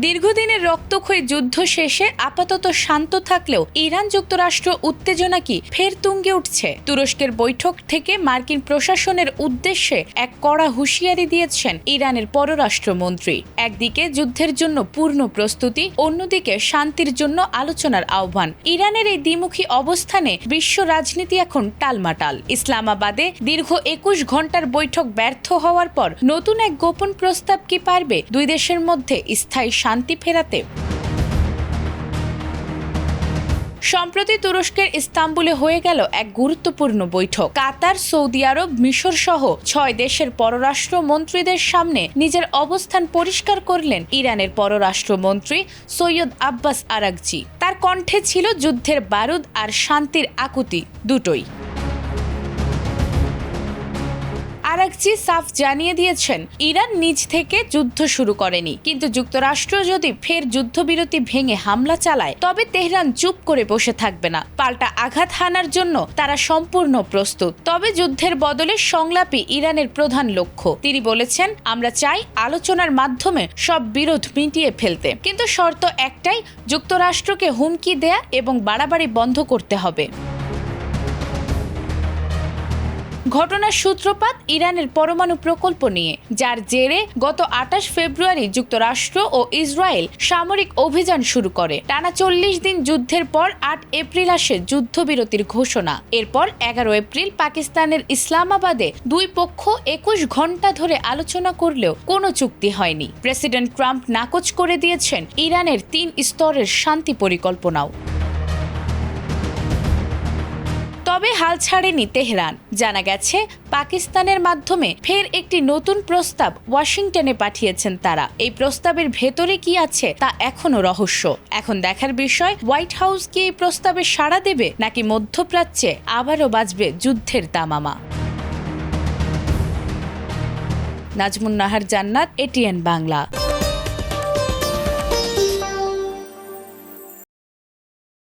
দীর্ঘদিনের রক্তক্ষয়ী যুদ্ধ শেষে আপাতত শান্ত থাকলেও ইরান যুক্তরাষ্ট্র উত্তেজনা কি ফের তুঙ্গে উঠছে। তুরস্কের বৈঠক থেকে মার্কিন প্রশাসনের উদ্দেশ্যে এক কড়া হুঁশিয়ারি দিয়েছেন ইরানের পররাষ্ট্রমন্ত্রী। একদিকে যুদ্ধের জন্য পূর্ণ প্রস্তুতি, অন্যদিকে শান্তির জন্য আলোচনার আহ্বান। ইরানের এই দ্বিমুখী অবস্থানে বিশ্ব রাজনীতি এখন টালমাটাল। ইসলামাবাদে দীর্ঘ ২১ ঘণ্টার বৈঠক ব্যর্থ হওয়ার পর নতুন এক গোপন প্রস্তাব কি পারবে দুই দেশের মধ্যে স্থায়ী শান্তি ফেরাতে? সম্প্রতি তুরস্কের ইস্তাম্বুলে হয়ে গেল এক গুরুত্বপূর্ণ বৈঠক। কাতার, সৌদি আরব, মিশর সহ ৬ দেশের পররাষ্ট্র মন্ত্রীদের সামনে নিজের অবস্থান পরিষ্কার করলেন ইরানের পররাষ্ট্রমন্ত্রী সৈয়দ আব্বাস আরাগচি। তার কণ্ঠে ছিল যুদ্ধের বারুদ আর শান্তির আকুতি দুটোই। আরাগচি সাফ জানিয়ে দিয়েছেন, ইরান নিজ থেকে যুদ্ধ শুরু করেনি, কিন্তু যুক্তরাষ্ট্র যদি ফের যুদ্ধবিরতি ভেঙে হামলা চালায় তবে তেহরান চুপ করে বসে থাকবে না। পাল্টা আঘাত হানার জন্য তারা সম্পূর্ণ প্রস্তুত। তবে যুদ্ধের বদলে সংলাপই ইরানের প্রধান লক্ষ্য। তিনি বলেছেন, আমরা চাই আলোচনার মাধ্যমে সব বিরোধ মিটিয়ে ফেলতে, কিন্তু শর্ত একটাই, যুক্তরাষ্ট্রকে হুমকি দেয়া এবং বাড়াবাড়ি বন্ধ করতে হবে। ঘটনার সূত্রপাত ইরানের পরমাণু প্রকল্প নিয়ে, যার জেরে গত ২৮ ফেব্রুয়ারি যুক্তরাষ্ট্র ও ইসরায়েল সামরিক অভিযান শুরু করে। টানা ৪০ দিন যুদ্ধের পর ৮ এপ্রিল আসে যুদ্ধবিরতির ঘোষণা। এরপর ১১ এপ্রিল পাকিস্তানের ইসলামাবাদে দুই পক্ষ ২১ ঘণ্টা ধরে আলোচনা করলেও কোনো চুক্তি হয়নি। প্রেসিডেন্ট ট্রাম্প নাকচ করে দিয়েছেন ইরানের ৩ স্তরের শান্তি পরিকল্পনাও। তবে হাল ছাড়েনি তেহরান। জানা গেছে, পাকিস্তানের মাধ্যমে ফের একটি নতুন প্রস্তাব ওয়াশিংটনে পাঠিয়েছেন তারা। এই প্রস্তাবের ভেতরে কি আছে তা এখনো রহস্য। এখন দেখার বিষয়, হোয়াইট হাউস কি এই প্রস্তাবে সাড়া দেবে, নাকি মধ্যপ্রাচ্যে আবারও বাজবে যুদ্ধের দামামা। নাজমুন নাহার জান্নাত, এটিএন বাংলা।